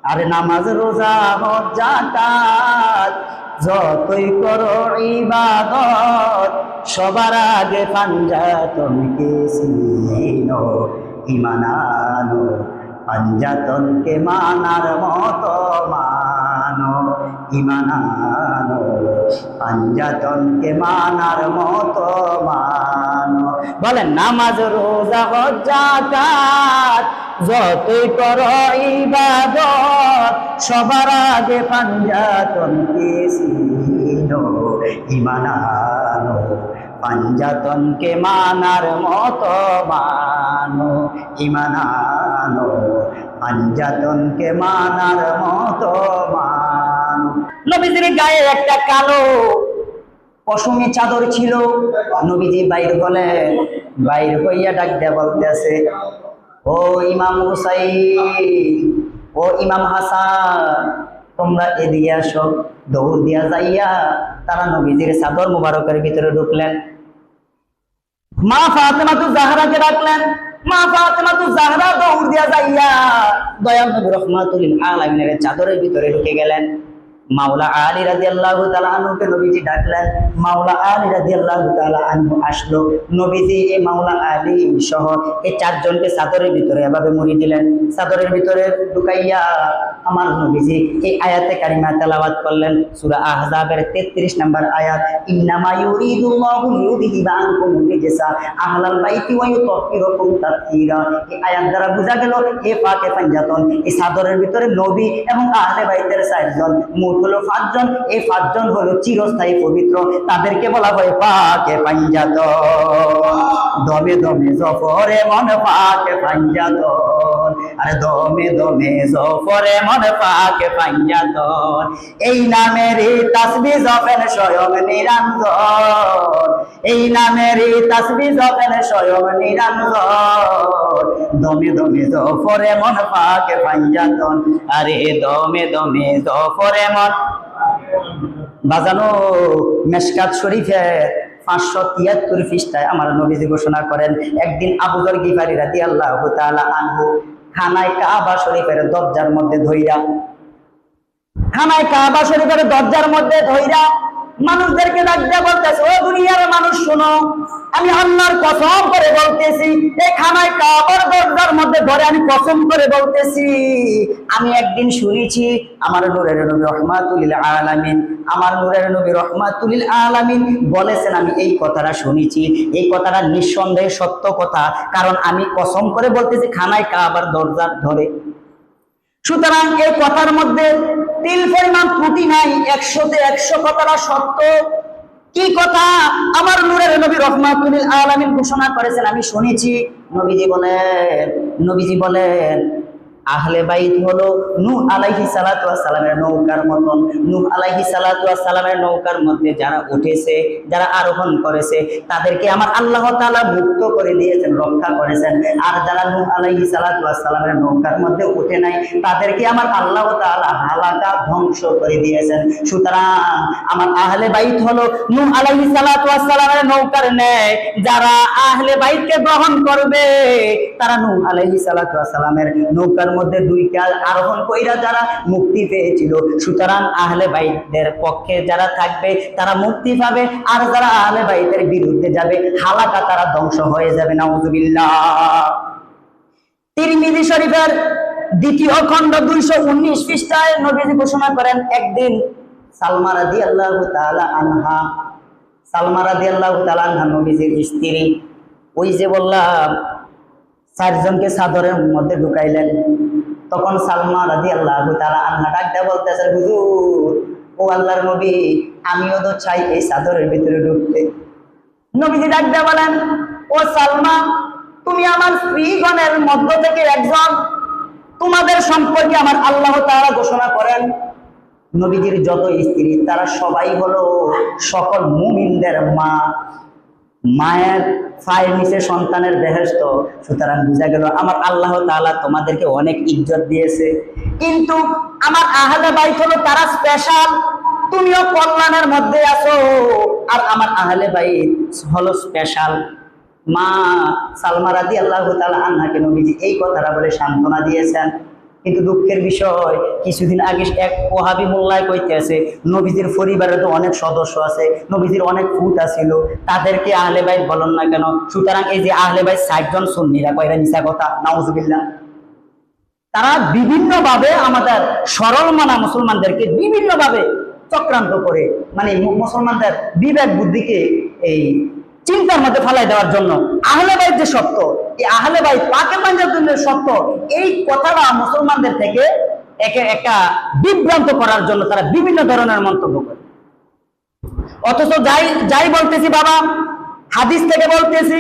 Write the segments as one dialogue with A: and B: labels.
A: আর নামাজ রোজা হজ যাকাত যতই করো ইবাদত, সবার আগে পাঞ্জাতনকে চিনো, ঈমান আনো, পাঞ্জাতনকে মানার মতো মানো, ঈমান আনো, পাঞ্জাতনকে মানার মতো মানো। বলেন নামাজ রোজা হজ যাকাত যতই করো ইবাদত, সবার আগে পাঞ্জাতনকে চিনো, ঈমান আনো, পাঞ্জাতনকে মানার মতো মানো, ঈমান আনো, পাঞ্জাতনকে মানার মতো মানো। নবীজির গায়ে একটা কালো পশমি চাদর ছিল। নবীজি বাইর হলেন, বাইর হইয়া ডাক দেয়া বলতেছে, ও ইমাম হুসাইন, ও ইমাম হাসান, তোমরা এদিকে আসো। দৌড় দিয়া যাইয়া তারা নবীজির চাদর মুবারকের ভিতরে ঢুকলেন। মা ফাতেমাতু জাহরাকে ডাকলেন। মা ফাতেমাতু জাহরা দৌড় দিয়া যাইয়া দয়াল নবী রাহমাতুল লিল আলামিনের চাদরের ভিতরে ঢুকে গেলেন। মাওলা আলী রাদিয়াল্লাহু তাআলা আনহুকে নবীজি ডাকলেন। মাওলা আলী রাদিয়াল্লাহু তাআলা আনহু আসলো। নবীজি এই মাওলা আলী সহ এই চারজনকে চাদরের ভিতরে এভাবে মুড়ি দিলেন। চাদরের ভিতরে ঢুকাইয়া আমার নবীজি এই আয়াতে কারিমা তেলাওয়াত করলেন, সূরা আহজাবের 33 নম্বর আয়াত, ইন্নামা ইউরিদুল্লাহু লিইউযহিবা আনকুম রিজসা আহলাল বাইতি ওয়া ইউতাহহিরাকুম তাতহীরা। এই আয়াত দ্বারা বোঝা গেল হে পাকে পাঞ্জাতন, এই চাদরের ভিতরে নবী এবং আহলে বাইতের চারজন, মোট হলো 5 জন। এই 5 জন হলো চিরস্থায়ী পবিত্র, তাদেরকে বলা হয় পাকে পাঞ্জাতন। দমে দমে জফরে মন পাকে পাঞ্জাতন, আরে দমে দমে জফরে মন পাকে পাঞ্জাতন। এই নামেরই তাসবিহ জপেন স্বয়ং নিরঞ্জন, এই নামেরই তাসবিহ জপেন স্বয়ং নিরঞ্জন। দমে দমে জফরে মন পাকে পাঞ্জাতন, আরে দমে দমে জফরে মন। বাজানো মেশকাত শরীফে 573 পৃষ্ঠায় আমার নবীজি ঘোষণা করেন, একদিন আবু যর গিফারী রাদিয়াল্লাহু তাআলা আনহু খানায় কাবা শরীফের দরজার মধ্যে ধইরা, খানায় কাবা শরীফের দরজার মধ্যে ধইরা মানুষদেরকে ডাক দিয়ে বলতেছে, ও দুনিয়ার মানুষ শোনো, আমি আল্লাহর কসম করে বলতেছি, এই খানায় কাবার দরজার মধ্যে ধরে আমি কসম করে বলতেছি, আমি একদিন শুনেছি আমার নূরের নবী রাহমাতুল লিল আলামিন, আমার নূরের নবী রাহমাতুল লিল আলামিন বলেছেন, আমি এই কথাটা শুনেছি, এই কথাটা নিঃসন্দেহে সত্য কথা, কারণ আমি কসম করে বলতেছি খানায় কাবার দরজার ধরে। সুতরাং এই কথার মধ্যে তিল পরিমাণ ত্রুটি নাই, 100-তে 100 কথাটা সত্য। কি কথা? আমার নূরের নবী রাহমাতুল লিল আলামিন ঘোষণা করেছেন, আমি শুনেছি। নবীজি বলেন আহলে বাইত হলো নূহ আলাইহিস সালাতু ওয়াস সালামের নৌকার মতন। নূহ আলাইহিস সালাতু ওয়াস সালামের নৌকার মধ্যে যারা উঠেছে, যারা আরোহণ করেছে, তাদেরকে আমার আল্লাহ তাআলা মুক্ত করে দিয়েছেন, রক্ষা করেছেন। আর যারা নূহ আলাইহিস সালাতু ওয়াস সালামের নৌকার মধ্যে উঠে নাই, তাদেরকে আমার আল্লাহ তাআলা হালাকা ধ্বংস করে দিয়েছেন। সুতরাং আমার আহলে বাইত হলো নূহ আলাইহিস সালাতু ওয়াস সালামের নৌকার ন্যায়। যারা আহলে বাইতকে গ্রহণ করবে, তারা নূহ আলাইহিস সালাতু ওয়াস সালামের নৌকার মধ্যে 2 কাল আরোহণ কইরা যারা মুক্তি পেয়েছিল, সুতরাং আহলে বাইতের পক্ষে যারা থাকবে তারা মুক্তি পাবে, আর যারা আহলে বাইতের বিরুদ্ধে যাবে হালাকা, তারা ধ্বংস হয়ে যাবে। নাউযুবিল্লাহ। তিরমিজি শরীফের 2য় খণ্ড 219 পৃষ্ঠায় নবীজি ঘোষণা করেন, একদিন সালমা রাদিয়াল্লাহু তাআলা আনহা, সালমা রাদিয়াল্লাহু তাআলা আনহা নবীজির স্ত্রী, ওই যে বললাম 4 জনকে চাদরের মধ্যে ঢুকাইলেন। তখন সালমা রাদিয়াল্লাহু তাআলা আনহা ডাক দিয়ে বলতেছে, হুজুর, ও আল্লাহর নবী, আমিও তো চাই এই চাদরের ভিতরে ঢুকতে। নবীজি ডাক দিয়ে বলেন, ও সালমা, তুমি আমার স্ত্রীগণের মধ্য থেকে একজন, তোমাদের সম্পর্কে আমার আল্লাহ তাআলা ঘোষণা করেন, নবীজির যত স্ত্রী তারা সবাই হলো সকল মুমিনদের মা। মায়ের পায়ের নিচে সন্তানের বেহেশত। সুতরাং বুঝা গেল আমার আল্লাহ তাআলা তোমাদেরকে অনেক ইজ্জত দিয়েছে, কিন্তু আমার আহলে বাইত হলো তারা স্পেশাল। তুমিও কল্যাণের মধ্যে আছো, আর আমার আহলে বাইত হলো স্পেশাল। মা সালমা রাদিয়াল্লাহু তাআলা আনহাকে নবীজি এই কথাটা বলে সান্ত্বনা দিয়েছেন। কিন্তু দুঃখের বিষয় কিছুদিন আগে এক ওহাবি মোল্লায় কইতেছে নবীজির পরিবারে তো অনেক সদস্য আছে, নবীজির অনেক ফুট আছিল, তাদেরকে আহলে বাইত বলেন না কেন? সুতরাং এই যে আহলে বাইত 60 জন সুন্নিরা কয়রা মিছা কথা, নাউজুবিল্লাহ। তারা বিভিন্ন ভাবে আমাদের সরল মানা মুসলমানদেরকে বিভিন্ন ভাবে চক্রান্ত করে, মানে মুসলমানদের বিবেক বুদ্ধিকে এই চিন্তার মধ্যে ফেলাই দেওয়ার জন্য আহলে বাইত যে সত্য, এই আহলে বাইত পাকে পাঞ্জাবের সত্য, এই কথাটা মুসলমানদের থেকে একটা বিভ্রান্ত করার জন্য তারা বিভিন্ন ধরনের মন্তব্য করে। অথচ যাই বলতেছি বাবা, হাদিস থেকে বলতেছি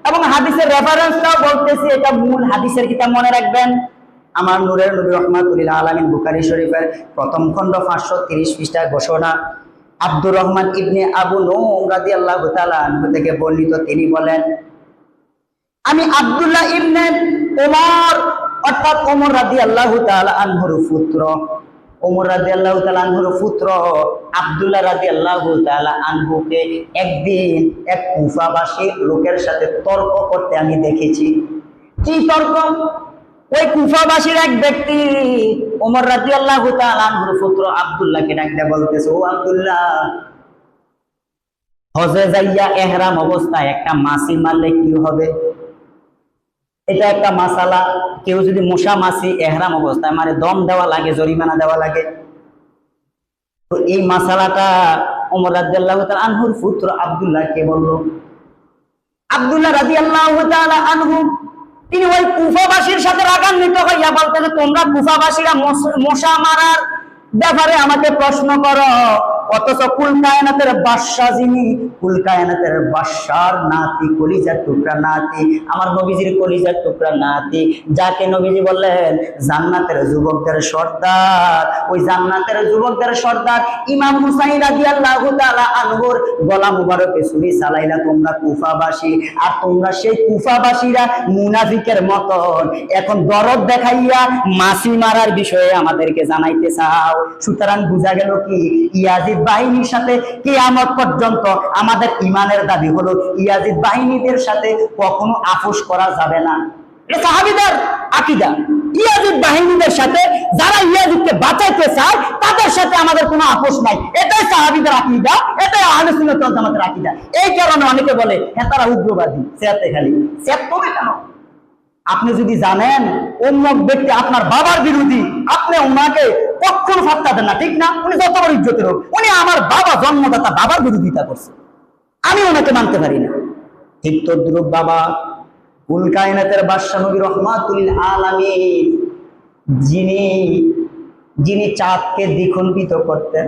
A: এবং হাদিসের রেফারেন্সটাও বলতেছি, এটা মূল হাদিসের কিতাব, মনে রাখবেন। আমার নূরের নবী রহমাতুল্লিল আলামিন বুখারী শরীফের প্রথম খণ্ড 530 পৃষ্ঠার ঘোষণা, আব্দুর রহমান ইবনে আবু নূম রাদিয়াল্লাহু তাআলা আনহু থেকে বর্ণিত, তিনি বলেন, আমি আব্দুল্লাহ ইবনে ওমর অর্থাৎ ওমর রাদিয়াল্লাহু তাআলা আনহুর পুত্র, ওমর রাদিয়াল্লাহু তাআলা আনহুর পুত্র আব্দুল্লাহ রাদিয়াল্লাহু তাআলা আনহুকে একদিন এক কুফাবাসী লোকের সাথে তর্ক করতে আমি দেখেছি। কি তর্ক? ওই কুফাবাসীর এক ব্যক্তি ওমর রাদিয়াল্লাহু তাআলা আনহুর পুত্র আব্দুল্লাহকে ডাকতে বলতেছে, ও আব্দুল্লাহ, হজে যাইয়া ইহরাম অবস্থায় একটা মাছি মারলে কি হবে? এটা একটা মাসালা। কেউ যদি মশা মাছি ইহরাম অবস্থায় মারে, দম দেওয়া লাগে, জরিমানা দেওয়া লাগে। তো এই মাসালাটা ওমর রাদিয়াল্লাহু তাআলা আনহুর পুত্র আব্দুল্লাহকে বলল। আব্দুল্লাহ রাদিয়াল্লাহু তাআলা আনহু তিনি ওই কুফাবাসীর সাথে রাগান্বিত হইয়া বলতেন, তোমরা কুফাবাসীরা মশা মারার ব্যাপারে আমাকে প্রশ্ন করো, অথচ কুল কায়নাতের বাদশা যিনি, কুল কায়নাতের বাদশার নাতি, কলিজার টুকরা নাতি, আমার নবীজির কলিজার টুকরা নাতি, যাকে নবীজি বললেন জান্নাতের যুবকদের সর্দার, ওই জান্নাতের যুবকদের সর্দার ইমাম হুসাইন রাদিয়াল্লাহু তাআলা আনহুর গলা মুবারকে ছুরি চালাইলা তোমরা কুফাবাসী। আর তোমরা সেই কুফাবাসীরা মুনাফিকের মতন এখন দরদ দেখাইয়া মাছি মারার বিষয়ে আমাদেরকে জানাইতে চাও। সুতরাং বোঝা গেল কি, ইয়াজিদ বাহিনীর সাথে কিয়ামত পর্যন্ত আমাদের ইমানের দাবি হলো ইয়াজিদ বাহিনীদের সাথে কখনো আপোষ করা যাবে না। এটা সাহাবীদের আকীদা। ইয়াজিদ বাহিনীদের সাথে যারা ইয়াজিদকে বাঁচাইতে চায় তাদের সাথে আমাদের কোনো আপোষ নাই, এটাই সাহাবীদের আকীদা, এটাই আহলে সুন্নাত ওয়াল জামাতের আকীদা। এই কারণে অনেকে বলে হ্যাঁ তারা উগ্রবাদী, সেয়াতে খালি সেয়াত তবে কেন? আপনি যদি জানেন অমুক ব্যক্তি আপনার বাবার বিরোধী, আপনি ওনাকে কখনো ফাত্তা দেন না, ঠিক না? উনি যত বড় ইজ্জতের হোক, উনি আমার বাবা, জন্মদাতা বাবার বিরোধিতা করছে, আমি ওনাকে মানতে পারি না। ঠিক তদ্রুপ বাবা, কুল কায়নাতের বাদশা নবী রহমাতুল আলামিন যিনি চাঁদকে দ্বিখণ্ডিত করতেন,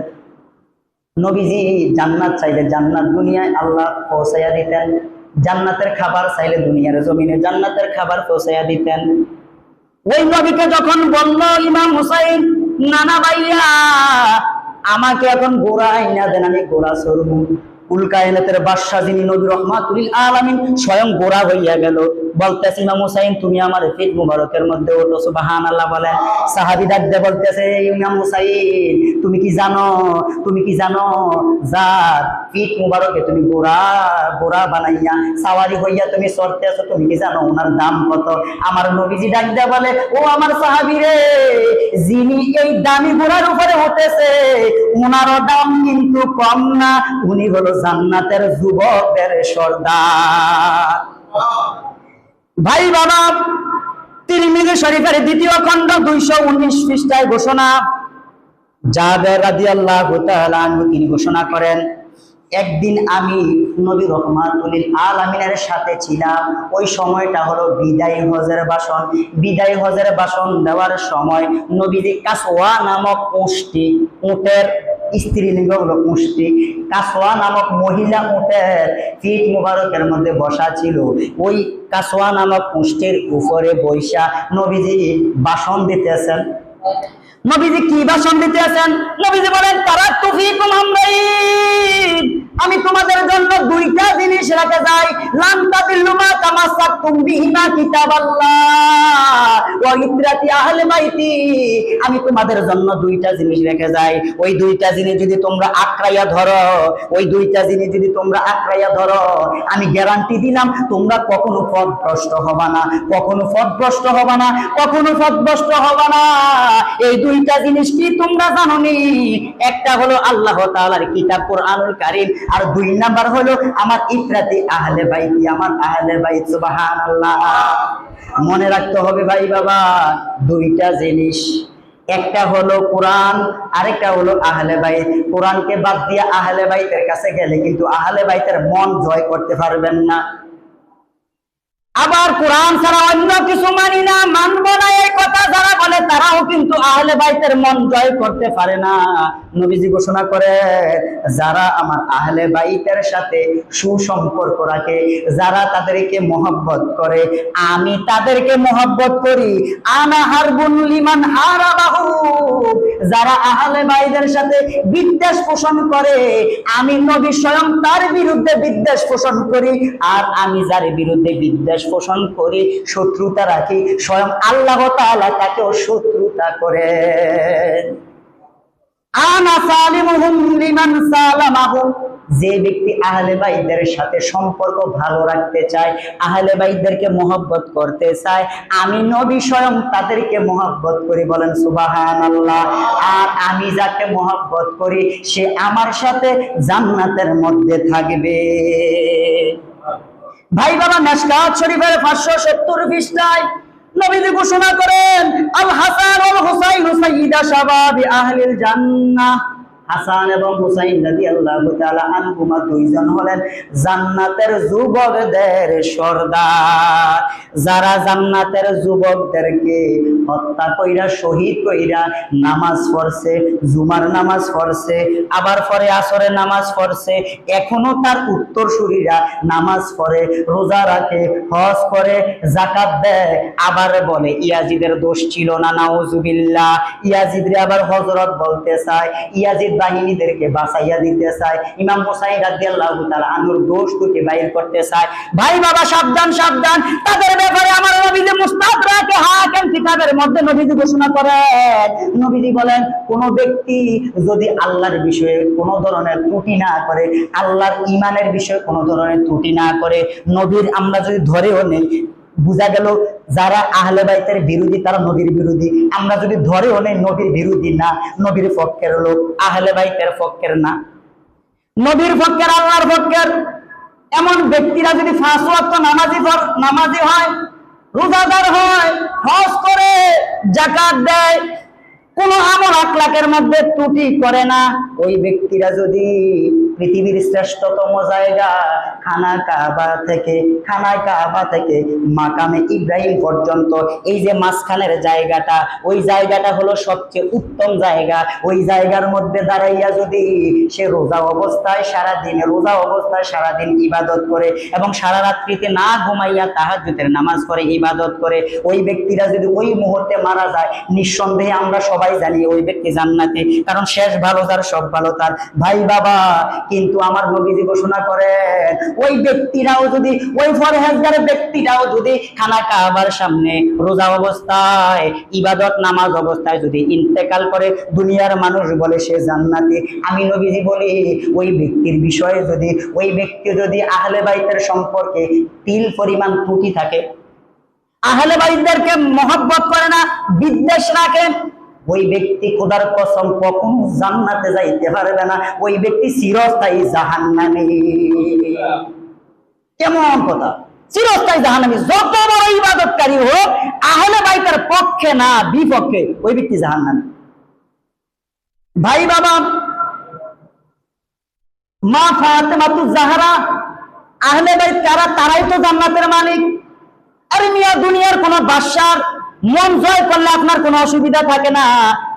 A: নবীজি জান্নাত চাইলে জান্নাত দুনিয়ায় আল্লাহ পৌঁছাইয়া দিতেন, জান্নাতের খাবার চাইলে দুনিয়ার জমিনে জান্নাতের খাবার পৌঁছাইয়া দিতেন। ওই নবীকে যখন বলল ইমাম হুসাইন, নানা ভাইয়া আমাকে এখন ঘোড়া আইনা দেন, আমি ঘোড়া চড়বো, কুল কায়নাতের বাদশা যিনি নবী রহমাতুল আলামিন স্বয়ং ঘোড়া হইয়া গেল। বলতেছে ইমাম হুসাইন তুমি আমার ফিট মুবারকের মধ্যে ওঠো, সুবহানাল্লাহ বলেন। সাহাবী ডাকতে বলতেছে ইমাম হুসাইন তুমি কি জানো যার ফিট মুবারকে তুমি ঘোড়া বানাইয়া সাওয়ারি হইয়া তুমি চড়তেছো, তুমি কি জানো ওনার দাম কত? আমার নবীজি ডাকতে বলে, ও আমার সাহাবী রে, যিনি এই দামি ঘোড়ার উপরে উঠেছে ওনারও দাম কিন্তু কম না, উনি হলো জান্নাতের যুবকদের সর্দার। ভাই বাবা, তিরমিজি শরীফের দ্বিতীয় খণ্ড 219 পৃষ্ঠায় ঘোষণা, জাবের রাদিয়াল্লাহু তাআলা আনহু তিনি ঘোষণা করেন, একদিন আমি নবী রহমাতুল আলামিনের সাথে ছিলাম। ওই সময়টা হলো বিদায় হজের ভাষণ। বিদায় হজের ভাষণ দেওয়ার সময় নবীজি কাসওয়া নামক উটের স্ত্রীলিঙ্গ হলো উষ্টি, কাসওয়া নামক মহিলা উটের পিঠ মুবারকের মধ্যে বসা ছিল। ওই কাসওয়া নামক উষ্টির উপরে বৈশা নবীজি ভাষণ দিতেছেন। নবীজি কি ভাষণ দিতেছেন? নবীজি বলেন, তারাক্তু ফীকুম আমরাইন, আমি তোমাদের জন্য দুইটা জিনিস রেখে যাই, লান তাদিল্লু মা তামাসসাকতুম বিহিমা কিতাবাল্লাহ ওয়া ইত্রাতি আহলে বাইতি। আমি তোমাদের জন্য দুইটা জিনিস রেখে যাই, ওই দুইটা জিনিস যদি তোমরা আঁকড়াইয়া ধরো, ওই দুইটা জিনিস যদি তোমরা আঁকড়াইয়া ধরো, আমি গ্যারান্টি দিলাম তোমরা কখনো পথভ্রষ্ট হবা না, কখনো পথভ্রষ্ট হবা না, কখনো পথভ্রষ্ট হবা না। এই দুইটা জিনিস কি তোমরা জানো নি? একটা হলো আল্লাহ তাআলার কিতাব কোরআনুল কারীম, আর দুই নাম্বার হলো আমার ইত্রাতি আহলে বাইতি, আমার আহলে বাইত। সুবহানাল্লাহ। মনে রাখতে হবে ভাই বাবা, দুইটা জিনিস, একটা হলো কোরআন, আরেকটা হলো আহলে বাইত। কোরআনকে বাদ দিয়ে আহলে বাইতের কাছে গেলে কিন্তু আহলে বাইতের মন জয় করতে পারবেন না। আবার কোরআন ছাড়া অন্য কিছু মানি না, মানব না, এই কথা যারা বলে তারাও কিন্তু আহলে বাইতের মন জয় করতে পারে না। নবীজি ঘোষণা করে, যারা আমার আহলে বাইতের সাথে সুসম্পর্ক রাখে, যারা তাদেরকে মহব্বত করে, আমি তাদেরকে মহব্বত করি। আনা হারবুন লিমান হারাবাহু। যারা আহলে বাইতের সাথে বিদ্বেষ পোষণ করে, আমি নবী স্বয়ং তার বিরুদ্ধে বিদ্বেষ পোষণ করি। আর আমি যার বিরুদ্ধে বিদ্বেষ পোষণ করি, শত্রুতা রাখি, স্বয়ং আল্লাহ তাআলা তাকেও শত্রুতা করে। আনা সালিমুহুম লিমান সালামাহুম। যে ব্যক্তি আহলে বাইতের সাথে সম্পর্ক ভালো রাখতে চায়, আহলে বাইতদেরকে মহব্বত করতে চায়, আমি নবী স্বয়ং তাদেরকে মহব্বত করি। বলেন সুবহানাল্লাহ। আর আমি যাকে মহব্বত করি সে আমার সাথে জান্নাতের মধ্যে থাকবে। ভাই বাবা, মিশকাত শরীফের 570 পৃষ্ঠায় নবীজি ঘোষণা করেন, আল হাসান ওয়াল হুসাইন সাইয়্যিদা শাবাবি আহলিল জান্নাহ। হাসান এবং হুসাইন রাদিয়াল্লাহু তাআলা আনহুমা দুইজন হলেন জান্নাতের যুবকদের সর্দার। যারা জান্নাতের যুবকদেরকে হত্যা কইরা, শহীদ কইরা নামাজ পড়ছে, জুমার নামাজ পড়ছে, আবার পরে আসরের নামাজ পড়ছে, এখনো তার উত্তরসূরিরা নামাজ পড়ে, রোজা রাখে, হজ করে, যাকাত দেয়, আবার বলে ইয়াজিদের দোষ ছিল না, নাউজুবিল্লাহ। ইয়াজিদরে আবার হযরত বলতে চায়, ইয়াজিদ বাহিনীদেরকে বাঁচাইয়া দিতে চায়, ইমাম হুসাইন রাদিয়াল্লাহু তাআলা আনহুর দোষ দুটি বাইর করতে চায়। ভাই বাবা, সাবধান সাবধান, তাদের ব্যাপারে আমার নবীজি মুস্তাদরাকে হাকিম কিতাবের মধ্যে নবীজি ঘোষণা করেন। নবীজি বলেন, কোন ব্যক্তি যদি আল্লাহর বিষয়ে কোনো ধরনের ত্রুটি না করে, আল্লাহর ঈমানের বিষয়ে কোনো ধরনের ত্রুটি না করে, নবীর আমরা যদি ধরেও নেই, বুঝা গেল যারা আহলে বাইতের বিরোধী তারা নবীর বিরোধী। আমরা যদি ধরেও নেই নবীর বিরোধী না, নবীর পক্ষের লোক, আহলে বাইতের পক্ষের না, নবীর পক্ষের, আল্লাহর পক্ষের, এমন ব্যক্তিরা যদি 5 ওয়াক্ত নামাজি হয়, রোজাদার হয়, হজ করে, যাকাত দেয়, কোন আমল আখলাকের মধ্যে ত্রুটি করে না, ওই ব্যক্তিরা যদি পৃথিবীর শ্রেষ্ঠতম জায়গা খানা কাবা থেকে মাকামে ইব্রাহিম পর্যন্ত, এই যে মাঝখানের জায়গাটা, ওই জায়গাটা হলো সবচেয়ে উত্তম জায়গা। ওই জায়গার মধ্যে দাঁড়াইয়া যদি সে রোজা অবস্থায় সারাদিন ইবাদত করে এবং সারা রাত্রিতে না ঘুমাইয়া তাহাজ্জুদের নামাজ করে, ইবাদত করে, ওই ব্যক্তিরা যদি ওই মুহূর্তে মারা যায়, নিঃসন্দেহে আমরা সবাই জানি ওই ব্যক্তি জান্নাতে, কারণ শেষ ভালো তার, সব ভালো তার। ভাই বাবা, কিন্তু আমার নবীজি ঘোষণা করেন, ওই ব্যক্তিরাও যদি, ওই ফরহেজগার ব্যক্তিরাও যদি খানা কাবার সামনে রোজা অবস্থায়, ইবাদত নামাজ অবস্থায় যদি ইন্তেকাল করে, দুনিয়ার মানুষ বলে সে জান্নাতি, আমি নবীজি বলি ওই ব্যক্তির বিষয়ে যদি, ওই ব্যক্তি যদি আহলে বাইতের সম্পর্কে তিল পরিমাণ ত্রুটি থাকে, আহলে বাইতদেরকে মহব্বত করে না, বিদ্বেষ রাখে, ওই ব্যক্তি খোদার কসম কখনো জান্নাতে যাইতে পারবে না, ওই ব্যক্তি চিরস্থায়ী জাহান্নামী। কেমন কথা? চিরস্থায়ী জাহান্নামী। যত বড় ইবাদতকারী হোক, আহলে বাইতের পক্ষে না বিপক্ষে, ওই ব্যক্তি জাহান্নামী। ভাই বাবা, মা ফাতেমাতুজ জাহরা, আহলে বাইত কারা? তারাই তো জান্নাতের মালিক। আরে মিয়া, দুনিয়ার কোন বাদশার মন জয় করলে আপনার কোনো অসুবিধা থাকে না।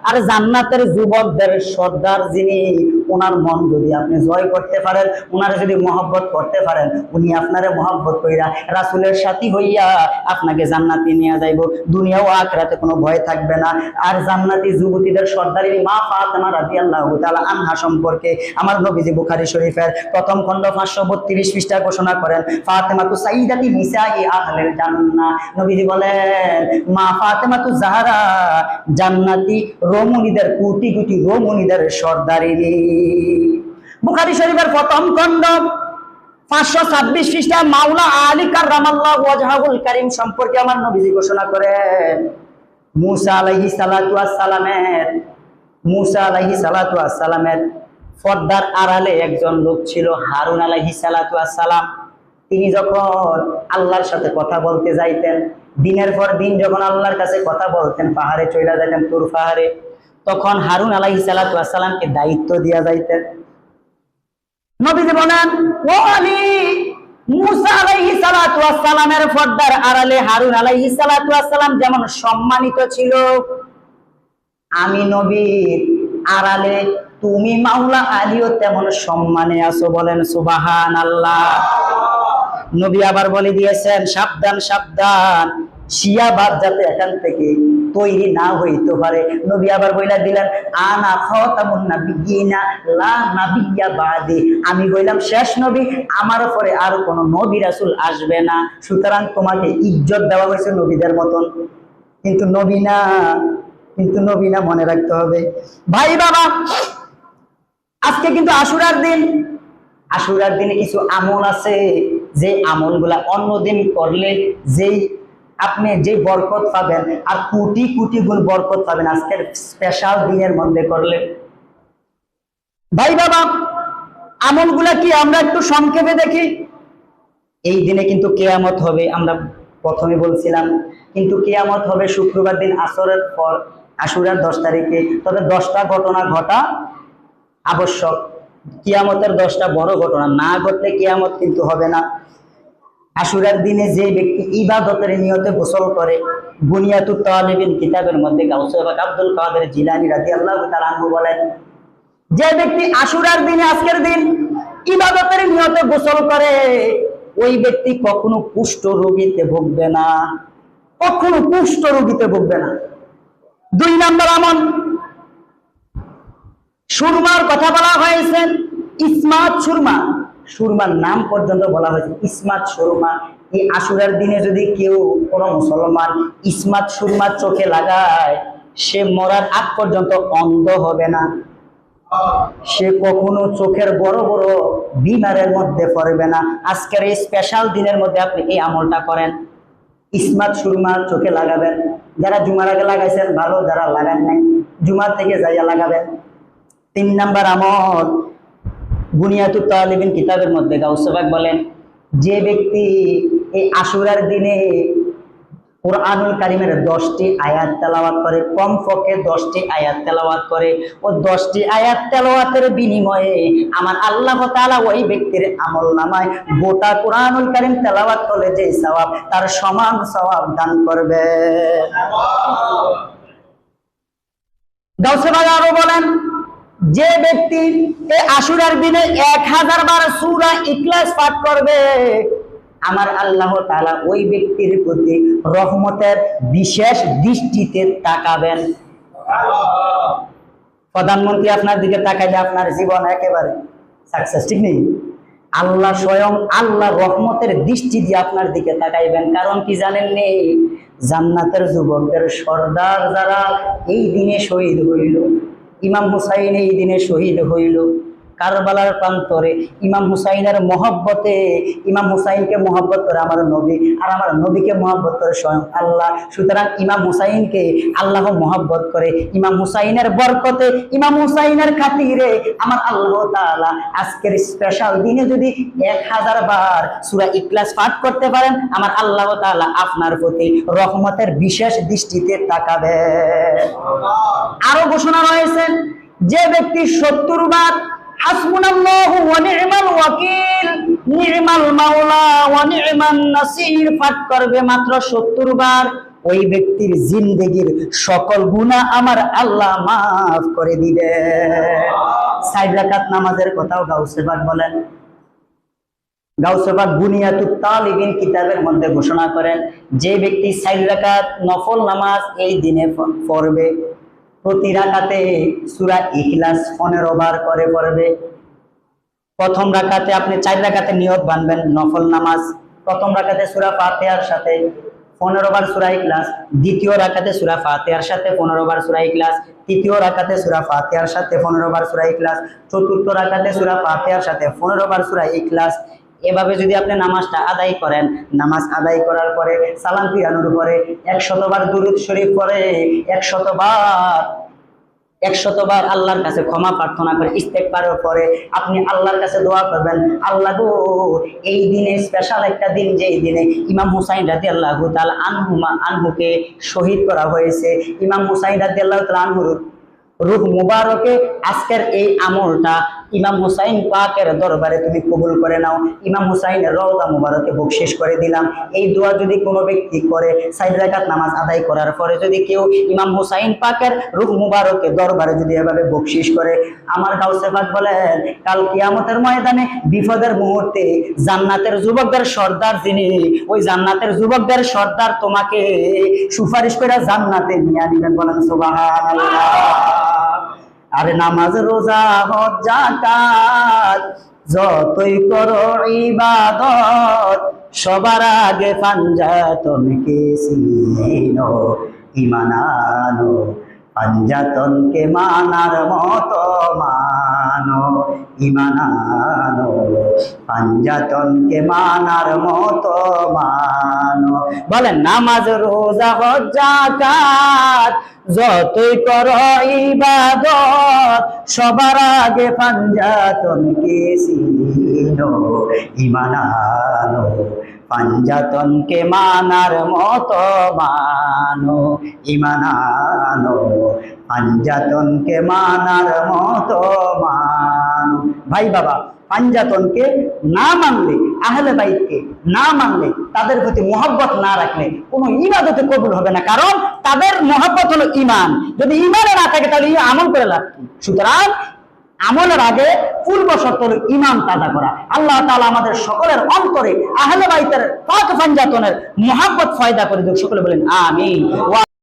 A: আর জান্নাতের যুবকদের সর্দার যিনি, ওনার মন যদি আপনি জয় করতে পারেন, ওনার যদি মহব্বত করতে পারেন, উনি আপনারে মহব্বত কইরা রাসূলের সাথী হইয়া আপনাকে জান্নাতে নিয়ে যাইব। দুনিয়া ও আখিরাতে কোনো ভয় থাকবে না। আর জান্নাতি যুবতীদের সর্দারি মা ফাতেমা রাদিয়াল্লাহু তাআলা আনহা সম্পর্কে আমার নবীজি বুখারী শরীফের প্রথম খণ্ড 532 পৃষ্ঠা ঘোষণা করেন, ফাতেমাতু সাইয়্যিদাতি নিসাই আহলিল জান্নাহ। নবীজি বলেন মা ফাতেমাতু জাহরা জান্নাতি রমণীদের, কোটি কোটি রমণীদের সর্দারিনী। বুখারী শরীফের প্রথম খণ্ড 526 পৃষ্ঠা মাওলা আলী কাররামাল্লাহু ওয়াজহাহুল কারীম সম্পর্কে আমার নবীজি ঘোষণা করেন, মুসা আলাইহিস সালাতু ওয়াস সালামের পর্দার আড়ালে একজন লোক ছিল, হারুন আলাইহিস সালাতু ওয়াস সালাম। তিনি যখন আল্লাহর সাথে কথা বলতে যাইতেন, দিনের পর দিন যখন আল্লাহর কাছে কথা বলতেন, পাহাড়ে চলে যেতেন, তুর পাহাড়ে, তখন হারুন আলাইহিস সালাতু ওয়াস সালামকে দায়িত্ব দিয়া যাইতেন। নবীজি বলেন ও আলী, মুসা আলাইহিস সালাতু ওয়াস সালামের পর্দার আড়ালে হারুন আলাইহিস সালাতু ওয়াস সালাম যেমন সম্মানিত ছিল, আমি নবীর আড়ালে তুমি মাওলা আলীও তেমন সম্মানে আছো। বলেন সুবহানাল্লাহ। নবী আবার বলে দিয়েছেন সাবধান সাবধান, শিয়াবাদ যাতে এখান থেকে তৈরি না হইতে পারে। নবী আবার বইলা দিলেন আনা খাতামুন নাবিয়িনা লা নাবিয়্যা বাদি, আমি বললাম শেষ নবী, আমার পরে আর কোন নবী রাসূল আসবে না। সুতরাং তোমাকে ইজ্জত দেওয়া হয়েছে নবীদের মতন, কিন্তু নবী না, মনে রাখতে হবে। ভাই বাবা, আজকে কিন্তু আশুরার দিন। আশুরার দিনে কিছু আমল আছে, যে আমলগুলা অন্যদিন করলে আপনি যে বরকত পাবেন আর কোটি কোটি গুণ বরকত পাবেন আজকের স্পেশাল দিনের মধ্যে করলে। ভাই বাবা, আমলগুলা কি আমরা একটু সংক্ষেপে দেখি। এই দিনে কিন্তু কিয়ামত হবে, আমরা প্রথমে বলছিলাম, কিন্তু কিয়ামত হবে শুক্রবার দিন আসরের পর, আশুরার 10 তারিখে। তবে 10টা ঘটনা ঘটা আবশ্যক। কিয়ামতের 10টা বড় ঘটনা না ঘটলে কিয়ামত কিন্তু হবে না। আশুরার দিনে যে ব্যক্তি ইবাদতের নিয়তে গোসল করে, বুনিয়াতুত তালিবিন কিতাবের মধ্যে গাউসে পাক আব্দুল কাদের জিলানী রাদিয়াল্লাহু তাআলা আনহু বলেন, যে ব্যক্তি আশুরার দিনে, আজকের দিন ইবাদতের নিয়তে গোসল করে, ওই ব্যক্তি কখনো কুষ্ঠ রোগীতে ভুগবে না, কখনো কুষ্ঠ রোগীতে ভুগবে না। 2 নম্বর আমল, সুরমার কথা বলা হয়েছে, ইসমাত সুরমা, সুরমার নাম পর্যন্ত বলা হয়েছে ইসমাত সুরমা। এই আশুরার দিনে যদি কেউ কোনো মুসলমান ইসমাত সুরমা চোখে লাগায়, সে মরার আগ পর্যন্ত অন্ধ হবে না, সে কখনো চোখের বড় বড় বিমারের মধ্যে পড়বে না। আজকের এই স্পেশাল দিনের মধ্যে আপনি এই আমলটা করেন, ইসমাত সুরমা চোখে লাগাবেন। যারা জুমার আগে লাগাইছেন ভালো, যারা লাগান নাই জুমার থেকে যাইয়া লাগাবেন। 3 নম্বর আমল, বুনিয়াতুত তালিবিন কিতাবের মধ্যে গাউসে পাক বলেন, যে ব্যক্তি এই আশুরার দিনে কুরআনুল কারীমের 10টি আয়াত তেলাওয়াত করে, কমপক্ষে 10টি আয়াত তেলাওয়াত করে, ও 10টি আয়াত তেলাওয়াতের বিনিময়ে আমার আল্লাহ তাআলা ওই ব্যক্তির আমলনামায় গোটা কুরআনুল কারীম তেলাওয়াত করলে যে সওয়াব, তার সমান সওয়াব দান করবে। গাউসে পাক আরো বলেন, যে ব্যক্তি এই আশুরার দিনে 1000 বার সূরা ইখলাস পাঠ করবে, আমার আল্লাহ তাআলা ওই ব্যক্তির প্রতি রহমতের বিশেষ দৃষ্টিতে তাকাবেন। প্রধানমন্ত্রী আপনার দিকে তাকাইলে আপনার জীবন একেবারে সাকসেস, ঠিক নেই? আল্লাহ স্বয়ং আল্লাহ রহমতের দৃষ্টি দিয়ে আপনার দিকে তাকাইবেন। কারণ কি জানেন নি? জান্নাতের যুবকদের সর্দার যারা এই দিনে শহীদ হইল, ইমাম হুসাইন এই দিনে শহীদ হইল কারবালার প্রান্তরে। ইমাম হুসাইনের মহব্বতে, ইমাম হুসাইনকে মহব্বত করে আমার নবী, আর আমার নবীকে মহব্বত করে স্বয়ং আল্লাহ। সুতরাং ইমাম হুসাইনকে আল্লাহ মহব্বত করে। ইমাম হুসাইনের বরকতে, ইমাম হুসাইনের খাতিরে আমার আল্লাহ তাআলা আজকের স্পেশাল দিনে যদি 1000 বার সূরা ইখলাস পাঠ করতে পারেন, আমার আল্লাহ তাআলা আপনার প্রতি রহমতের বিশেষ দৃষ্টিতে তাকাবে। আরো ঘোষণা রয়েছে, যে ব্যক্তি 70 বার হাসবুনাল্লাহু ওয়া নি'মাল ওয়াকিল, নি'মাল মাওলা ওয়া নি'মান নাসির পাঠ করবে, মাত্র 70 বার, ওই ব্যক্তির জিন্দেগির সকল গুনাহ আমার আল্লাহ মাফ করে দিবে। 4 রাকাত নামাজের কথাও গাউসে পাক বলেন। গাউসে পাক বুনিয়াতুত তালিবিন কিতাবের মধ্যে ঘোষণা করেন, যে ব্যক্তি 4 রাকাত নফল নামাজ এই দিনে পড়বে, প্রতি রাকাতে সূরা ইখলাস 15 বার করে পড়বে। প্রথম রাকাতে আপনি 4 রাকাতে নিয়ত বাঁধবেন নফল নামাজ, প্রথম রাকাতে সূরা ফাতিহার সাথে 15 বার সূরা ইখলাস, দ্বিতীয় রাকাতে সূরা ফাতিহার সাথে 15 বার সূরা ইখলাস, তৃতীয় রাকাতে সূরা ফাতিহার সাথে 15 বার সূরা ইখলাস, চতুর্থ রাকাতে সূরা ফাতিহার সাথে 15 বার সূরা ইখলাস। এভাবে যদি আপনি নামাজটা আদায় করেন, নামাজ আদায় করার পরে সালাম ফিরানোর পরে 100 বার দুরূদ শরীফ পড়ে 100 বার আল্লাহর কাছে ক্ষমা প্রার্থনা করে ইস্তেগফারের পরে আপনি আল্লাহর কাছে দোয়া করবেন, আল্লাহ গো এই দিনে স্পেশাল একটা দিন, যেই দিনে ইমাম হুসাইন রাদিয়াল্লাহু তাআলা আনহুকে শহীদ করা হয়েছে, ইমাম হুসাইন রাদিয়াল্লাহু তাআলা আনহুর রূহ মুবারকে আজকের এই আমলটা ইমাম হুসাইন পাকের দরবারে তুমি কবুল করে নাও, ইমাম হুসাইনের রওজা মুবারকে বকশিশ করে দিলাম। এই দোয়া যদি কোনো ব্যক্তি করে 4 রাকাত নামাজ আদায় করার পরে যদি কেউ ইমাম হুসাইন পাকের রূহ মুবারকে দরবারে যদি এভাবে বকশিশ করে, আমার গাউসে পাক বলেন কাল কিয়ামতের ময়দানে বিপদের মুহূর্তে জান্নাতের যুবকদের সর্দার যিনি, ওই জান্নাতের যুবকদের সর্দার তোমাকে সুপারিশ করে জান্নাতে নিয়ে নেবেন। বলেন সুবহানাল্লাহ। আরে নামাজ রোজা হজ যাকাত যতই করো ইবাদত, সবার আগে পাঞ্জাতনকে চিনো, ঈমান আনো, পাঞ্জাতনকে মানার মতো মানো, ঈমান আনো, পাঞ্জাতনকে মানার মতো মানো। বলেন নামাজ রোজা হজ যাকাত যতই করো ইবাদত, সবার আগে পাঞ্জাতনকে চিনো, ঈমান আনো, পাঞ্জাতনকে মানার মতো মানো, ঈমান আনো, পাঞ্জাতনকে মানার মতো মানো। ভাই বাবা, পাঞ্জাতনকে না মানলে, আহলে বাইতকে না মানলে, তাদের প্রতি মহব্বত না রাখলে কোনো ইবাদতে কবুল হবে না, কারণ তাদের মহব্বত হলো ঈমান। যদি ঈমানে না থাকে তাহলে আমল করে লাভ কি? সুতরাং আমলের আগে পূর্ব শর্ত হলো ঈমান তাজা করা। আল্লাহ তাআলা আমাদের সকলের অন্তরে আহলে বাইতের পাক পাঞ্জাতনের মহব্বত পয়দা করে দিক। সকলে বলেন আমিন।